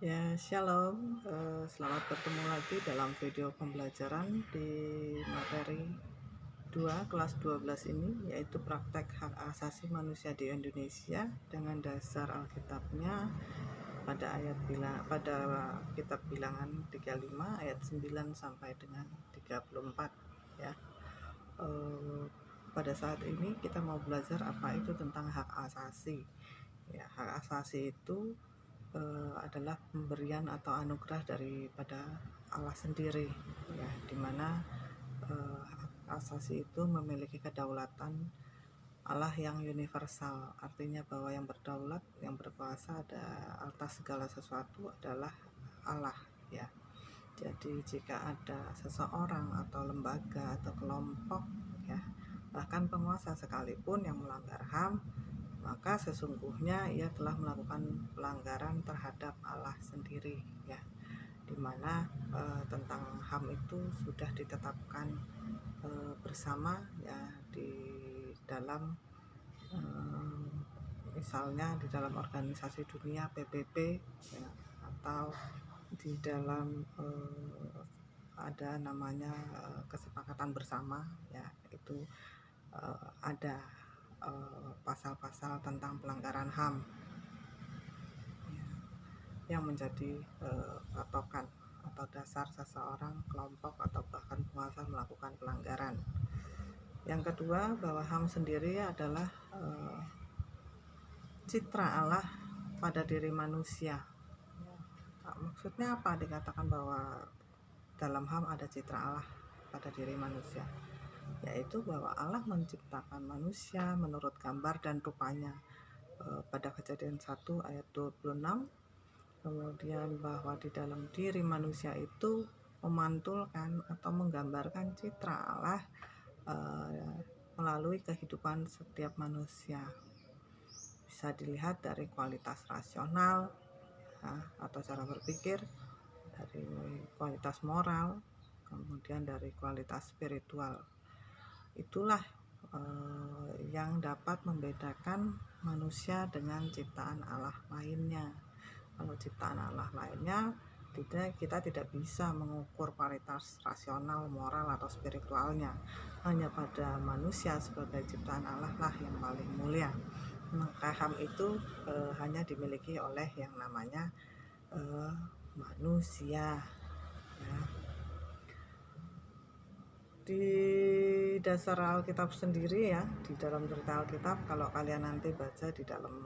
Ya, shalom. Selamat bertemu lagi dalam video pembelajaran di materi 2 kelas 12 ini, yaitu praktek hak asasi manusia di Indonesia dengan dasar Alkitabnya pada kitab Bilangan 35 ayat 9 sampai dengan 34 ya. Pada saat ini kita mau belajar apa itu tentang hak asasi. Ya, hak asasi itu adalah pemberian atau anugerah daripada Allah sendiri, ya, dimana hak asasi itu memiliki kedaulatan Allah yang universal, artinya bahwa yang berdaulat, yang berkuasa atas segala sesuatu adalah Allah, ya. Jadi jika ada seseorang atau lembaga atau kelompok, ya, bahkan penguasa sekalipun yang melanggar HAM, maka sesungguhnya ia telah melakukan pelanggaran terhadap Allah sendiri, ya, dimana tentang HAM itu sudah ditetapkan bersama, ya, di dalam misalnya di dalam organisasi dunia PBB, ya, atau di dalam ada namanya kesepakatan bersama, ya, itu ada pasal-pasal tentang pelanggaran HAM, ya, yang menjadi patokan atau dasar seseorang, kelompok, atau bahkan penguasa melakukan pelanggaran. Yang kedua, bahwa HAM sendiri adalah citra Allah pada diri manusia. Maksudnya apa dikatakan bahwa dalam HAM ada citra Allah pada diri manusia? Yaitu bahwa Allah menciptakan manusia menurut gambar dan rupanya pada Kejadian 1 ayat 26. Kemudian bahwa di dalam diri manusia itu memantulkan atau menggambarkan citra Allah melalui kehidupan setiap manusia. Bisa dilihat dari kualitas rasional, ya, atau cara berpikir, dari kualitas moral, kemudian dari kualitas spiritual. Itulah yang dapat membedakan manusia dengan ciptaan Allah lainnya. Kalau ciptaan Allah lainnya, kita tidak bisa mengukur kualitas rasional, moral, atau spiritualnya. Hanya pada manusia sebagai ciptaan Allah lah yang paling mulia. Maka HAM itu hanya dimiliki oleh yang namanya manusia, ya. Di dasar Alkitab sendiri, ya, di dalam cerita Alkitab, kalau kalian nanti baca di dalam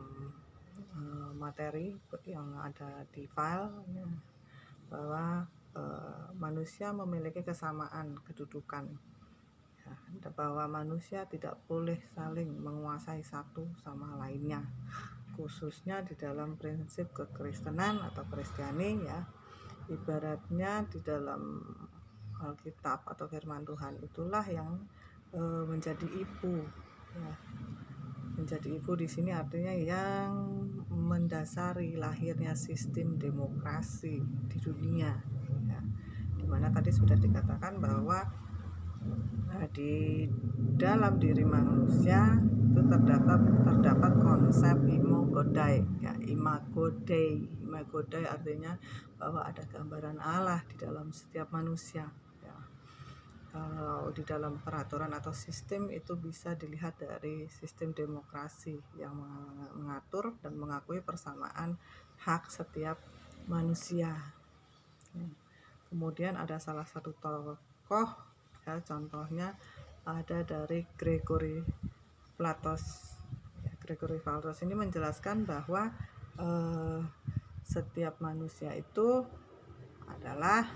materi yang ada di file, ya, bahwa manusia memiliki kesamaan kedudukan, ya, bahwa manusia tidak boleh saling menguasai satu sama lainnya, khususnya di dalam prinsip kekristenan atau Kristiani, ya. Ibaratnya di dalam Alkitab atau firman Tuhan itulah yang menjadi ibu, ya. Menjadi ibu di sini artinya yang mendasari lahirnya sistem demokrasi di dunia, ya. Dimana tadi sudah dikatakan bahwa di dalam diri manusia itu terdapat konsep imago Dei, ya, imago Dei artinya bahwa ada gambaran Allah di dalam setiap manusia, ya. Kalau di dalam peraturan atau sistem itu bisa dilihat dari sistem demokrasi yang mengatur dan mengakui persamaan hak setiap manusia. Kemudian ada salah satu tokoh, ya, contohnya ada dari Gregory Platos. Ya, Gregory Platos ini menjelaskan bahwa setiap manusia itu adalah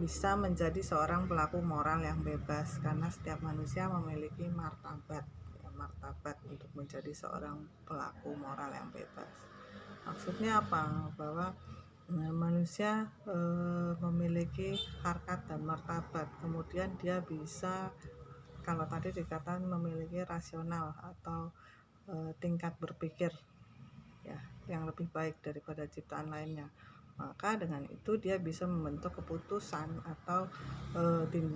bisa menjadi seorang pelaku moral yang bebas karena setiap manusia memiliki martabat, ya, martabat untuk menjadi seorang pelaku moral yang bebas. Maksudnya apa? Bahwa manusia memiliki harkat dan martabat, kemudian dia bisa, kalau tadi dikatakan memiliki rasional atau tingkat berpikir, ya, yang lebih baik daripada ciptaan lainnya, maka dengan itu dia bisa membentuk keputusan atau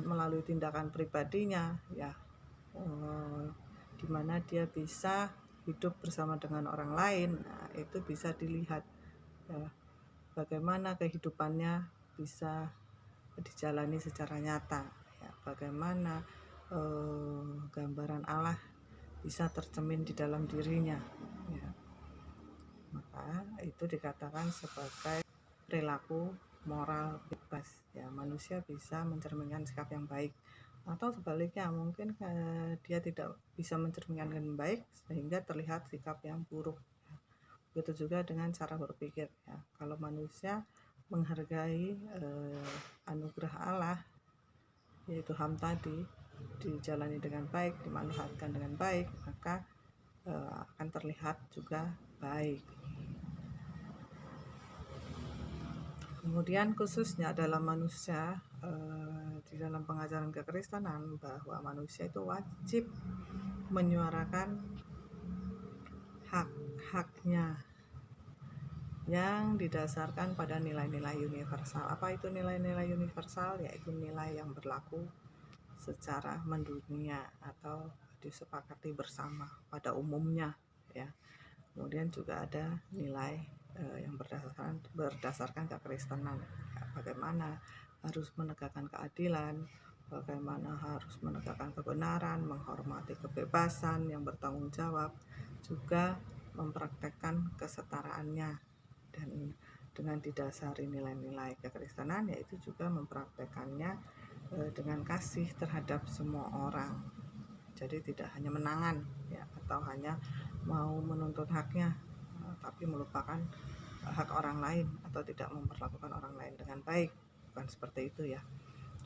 melalui tindakan pribadinya, ya, di mana dia bisa hidup bersama dengan orang lain. Nah, itu bisa dilihat ya, bagaimana kehidupannya bisa dijalani secara nyata, ya, bagaimana gambaran Allah bisa tercermin di dalam dirinya, ya. Maka itu dikatakan sebagai perilaku moral bebas, ya, manusia bisa mencerminkan sikap yang baik, atau sebaliknya mungkin dia tidak bisa mencerminkan dengan baik sehingga terlihat sikap yang buruk, ya. Begitu juga dengan cara berpikir, ya. Kalau manusia menghargai anugerah Allah, yaitu HAM tadi, dijalani dengan baik, dimanfaatkan dengan baik, maka akan terlihat juga baik. Kemudian khususnya dalam manusia, di dalam pengajaran kekristenan, bahwa manusia itu wajib menyuarakan hak-haknya yang didasarkan pada nilai-nilai universal. Apa itu nilai-nilai universal? Yaitu nilai yang berlaku secara mendunia atau disepakati bersama pada umumnya, ya. Kemudian juga ada nilai yang berdasarkan kekristenan, ya, bagaimana harus menegakkan keadilan, bagaimana harus menegakkan kebenaran, menghormati kebebasan yang bertanggung jawab, juga mempraktekkan kesetaraannya. Dan dengan didasari nilai-nilai kekristenan, yaitu juga mempraktekannya dengan kasih terhadap semua orang. Jadi tidak hanya menangan, ya, atau hanya mau menuntut haknya, tapi melupakan hak orang lain atau tidak memperlakukan orang lain dengan baik. Bukan seperti itu, ya.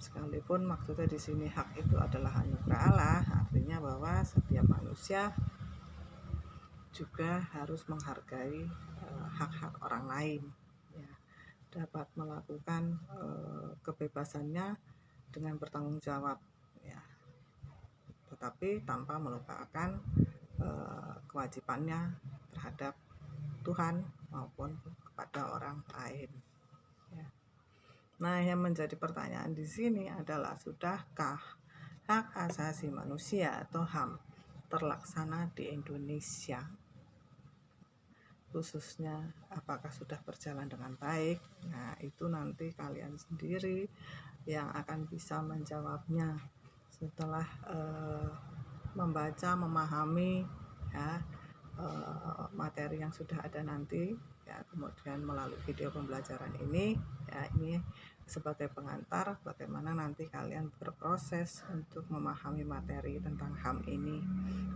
Sekalipun maksudnya di sini hak itu adalah anugerah Allah, artinya bahwa setiap manusia juga harus menghargai hak-hak orang lain, ya. Dapat melakukan kebebasannya dengan bertanggung jawab, ya, tetapi tanpa melupakan kewajibannya terhadap Tuhan maupun kepada orang lain, ya. Nah, yang menjadi pertanyaan di sini adalah, sudahkah hak asasi manusia atau HAM terlaksana di Indonesia? Khususnya apakah sudah berjalan dengan baik? Nah, itu nanti kalian sendiri yang akan bisa menjawabnya setelah membaca, memahami, ya, materi yang sudah ada nanti, ya. Kemudian melalui video pembelajaran ini, ya, ini sebagai pengantar bagaimana nanti kalian berproses untuk memahami materi tentang HAM ini,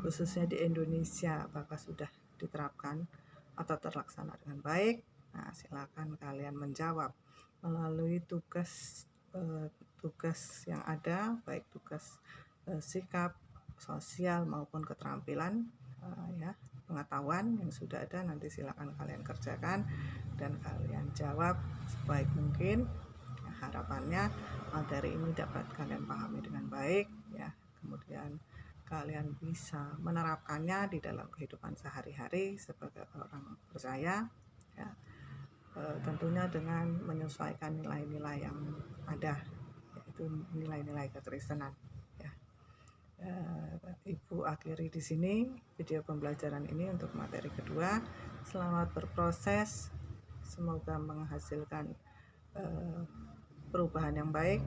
khususnya di Indonesia, apakah sudah diterapkan atau terlaksana dengan baik. Nah, silakan kalian menjawab melalui tugas yang ada, baik tugas sikap, sosial maupun keterampilan, ya, pengetahuan yang sudah ada. Nanti silakan kalian kerjakan dan kalian jawab sebaik mungkin. Harapannya materi ini dapat kalian pahami dengan baik, ya. Kemudian kalian bisa menerapkannya di dalam kehidupan sehari-hari sebagai orang percaya, ya. Tentunya dengan menyesuaikan nilai-nilai yang ada, yaitu nilai-nilai kekristenan, ya. Ibu akhiri di sini video pembelajaran ini untuk materi kedua. Selamat berproses, semoga menghasilkan perubahan yang baik.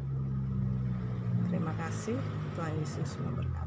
Terima kasih, Tuhan Yesus memberkati.